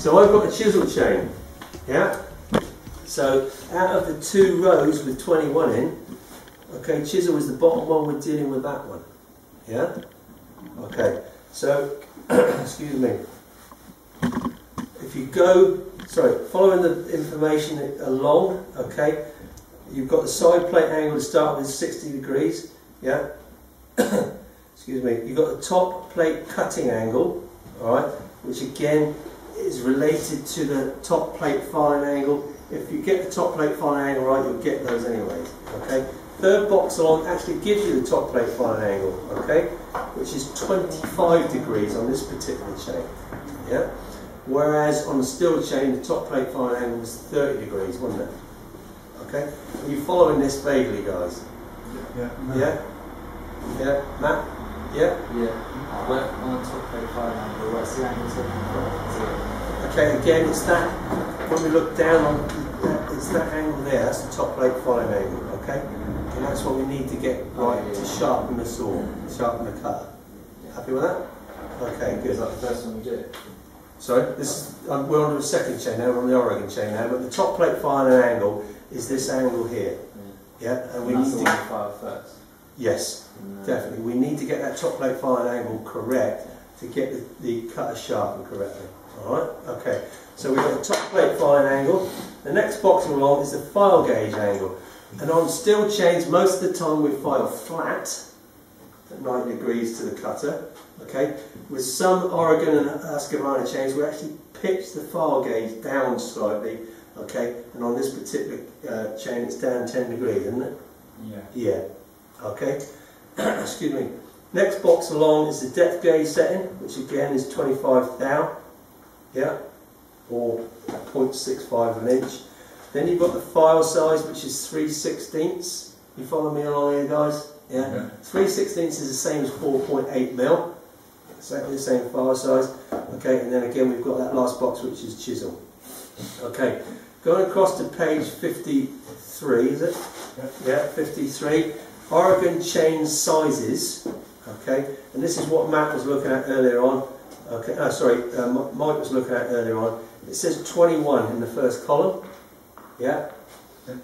So I've got a chisel chain, yeah? So out of the 2 rows with 21 in, okay, chisel is the bottom one, we're dealing with that one, yeah? Okay, so, excuse me, if you go, following the information along, okay, you've got the side plate angle to start with 60 degrees, yeah? Excuse me, you've got the top plate cutting angle, alright, which again is related to the top plate filing angle. If you get the top plate filing angle right, you'll get those anyways, okay? Third box along actually gives you the top plate filing angle, okay, which is 25 degrees on this particular chain, yeah? Whereas on the steel chain, the top plate filing angle was 30 degrees, wasn't it? Okay? Are you following this vaguely, guys? Yeah. Yeah? Yeah? Matt? Yeah? Yeah. Where, on the top plate filing angle, where's the angle to? Okay, again, it's that, when we look down on, it's that angle there, that's the top plate filing angle, okay? And that's what we need to get right to sharpen the saw, sharpen the cutter. Happy with that? Okay, good. Is that the first one we did? Sorry, this is, we're on the second chain now, we're on the Oregon chain now, but the top plate filing angle is this angle here. Yeah, and we need to file first. Yes, definitely. We need to get that top plate filing angle correct to get the cutter sharpened correctly. Alright? Okay. So we've got the top plate filing angle. The next box along is the file gauge angle. And on steel chains, most of the time we file flat at 90 degrees to the cutter. Okay? With some Oregon and Husqvarna chains, we actually pitch the file gauge down slightly. Okay? And on this particular chain, it's down 10 degrees, isn't it? Yeah. Yeah. Okay. Excuse me. Next box along is the depth gauge setting, which again is 25 thou. Yeah. Or 0.65 of an inch. Then you've got the file size, which is 3/16. You follow me along here, guys? Yeah. Okay. 3/16 is the same as 4.8 mil. Exactly the same file size. Okay. And then again, we've got that last box, which is chisel. Okay. Going across to page 53, is it? Yeah, 53. Oregon chain sizes. Okay. And this is what Matt was looking at earlier on. Okay. Mike was looking at earlier on. It says 21 in the first column. Yeah.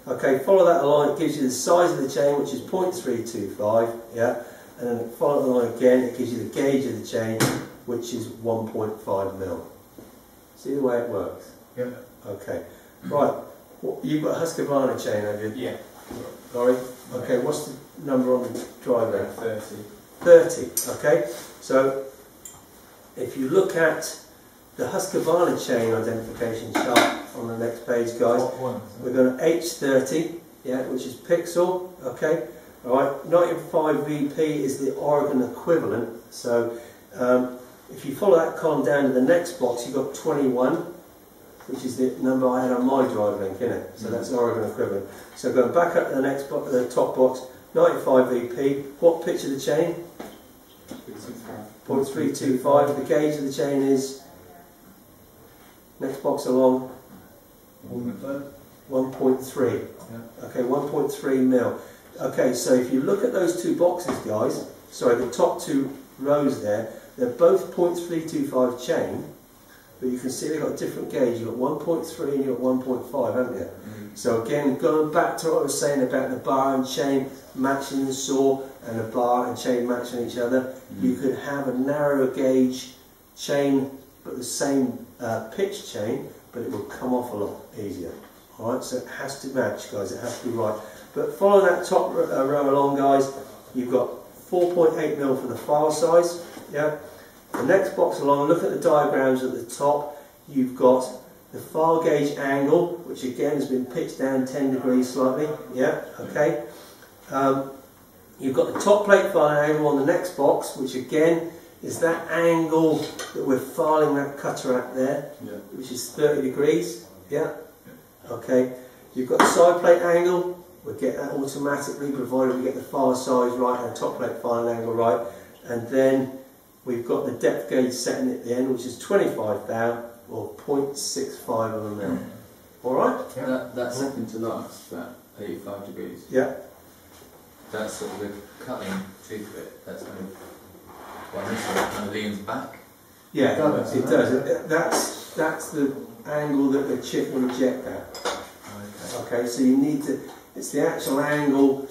Okay, follow that line, it gives you the size of the chain, which is 0.325, yeah, and then follow the line again, it gives you the gauge of the chain, which is 1.5 mil. See the way it works? Yeah. Okay, right, you've got a Husqvarna chain, have you? Yeah. Sorry? Okay, what's the number on the drive there? 30. 30, okay, so if you look at the Husqvarna chain identification chart on the next page, guys, we're going to H30, yeah, which is pixel, okay, alright, 95 VP is the Oregon equivalent, so if you follow that column down to the next box, you've got 21, which is the number I had on my drive link, isn't it? So that's the Oregon equivalent. So going back up to the next box, the top box, 95 VP, what pitch of the chain? 0.325, the gauge of the chain is, next box along, 1.3. Yeah. Okay, 1.3 mil. Okay, so if you look at those two boxes, guys, sorry, the top two rows there, they're both 0.325 chain, but you can see they've got a different gauge. You've got 1.3 and you've got 1.5, haven't you? So again, going back to what I was saying about the bar and chain matching the saw and the bar and chain matching each other, you could have a narrower gauge chain but the same pitch chain, but it will come off a lot easier. Alright, so it has to match, guys, it has to be right. But follow that top row along, guys, you've got 4.8 mil for the file size, yeah. The next box along, look at the diagrams at the top, you've got the file gauge angle, which again has been pitched down 10 degrees slightly, yeah, okay. You've got the top plate filing angle on the next box, which again is that angle that we're filing that cutter at there, which is 30 degrees, yeah, okay. You've got the side plate angle, we'll get that automatically provided we get the file size right and the top plate filing angle right, and then we've got the depth gauge setting at the end, which is 25 thou or 0.65 of a mil. Alright? Yeah. That second to last, that 85 degrees. Yeah. That's sort of the cutting tooth bit. That's kind of, well, this one kind of leans back. Yeah, it does. That's that's the angle that the chip will eject at. Okay, so you need to, it's the actual angle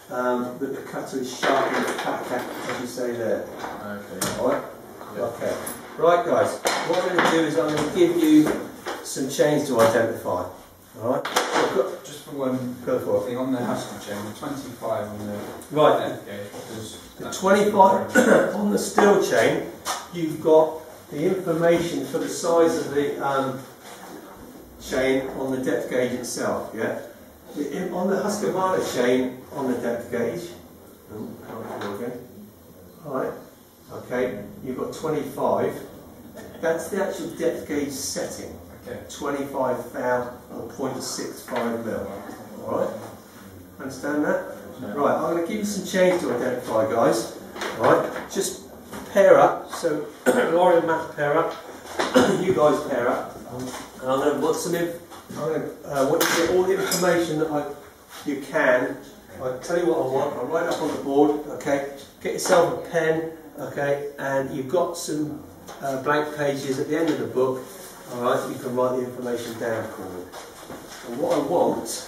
that the cutter is sharpening the cut at, as you say there. Okay. Alright? Yeah. Okay. Right guys, what I'm going to do is I'm going to give you some chains to identify. Alright? Just for one Go for it. thing, on the Husky chain, the 25 on the Right. left gauge, because The 25 on the steel chain, you've got the information for the size of the chain on the depth gauge itself, yeah? On the Husqvarna chain on the depth gauge, alright, okay, you've got 25, that's the actual depth gauge setting, okay. 25 thou or 0.65 mil, alright, understand that? No. Right, I'm going to give you some chains to identify guys, alright, just pair up, so Laurie and Matt pair up, you guys pair up, and I'm going to want some want you to get all the information that you can. I'll tell you what I want, I'll write it up on the board, okay, get yourself a pen, okay, and you've got some blank pages at the end of the book, alright, you can write the information down for me. And what I want,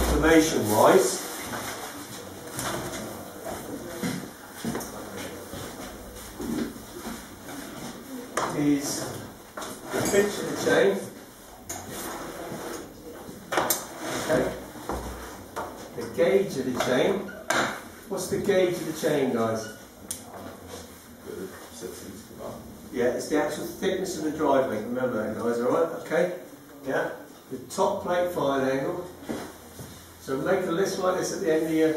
information wise, is the pitch of the chain, okay, the gauge of the chain. What's the gauge of the chain, guys? Yeah, it's the actual thickness of the drive link, remember that guys, alright, okay? Yeah, the top plate fine angle. So make a list like this at the end of your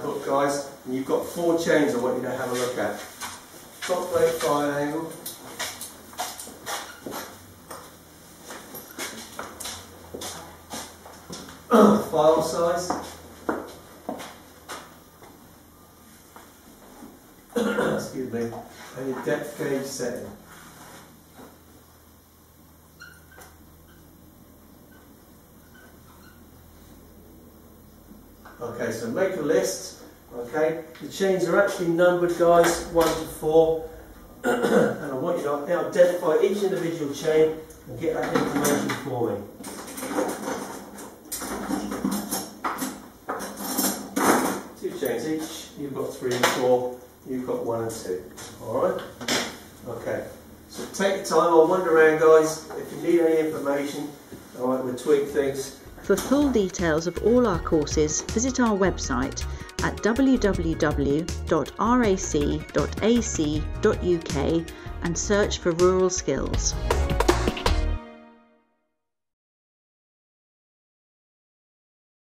book guys, and you've got 4 chains I want you to have a look at. Top plate fine angle. File size. Excuse me. And your depth gauge setting. Okay, so make a list. Okay, the chains are actually numbered, guys, 1 to 4. And I want you to identify each individual chain and get that information for me. Chains each, you've got 3 and 4, you've got 1 and 2. Alright? Okay. So take your time, I'll wander around guys, if you need any information, alright, we'll tweak things. For full details of all our courses, visit our website at www.rac.ac.uk and search for Rural Skills.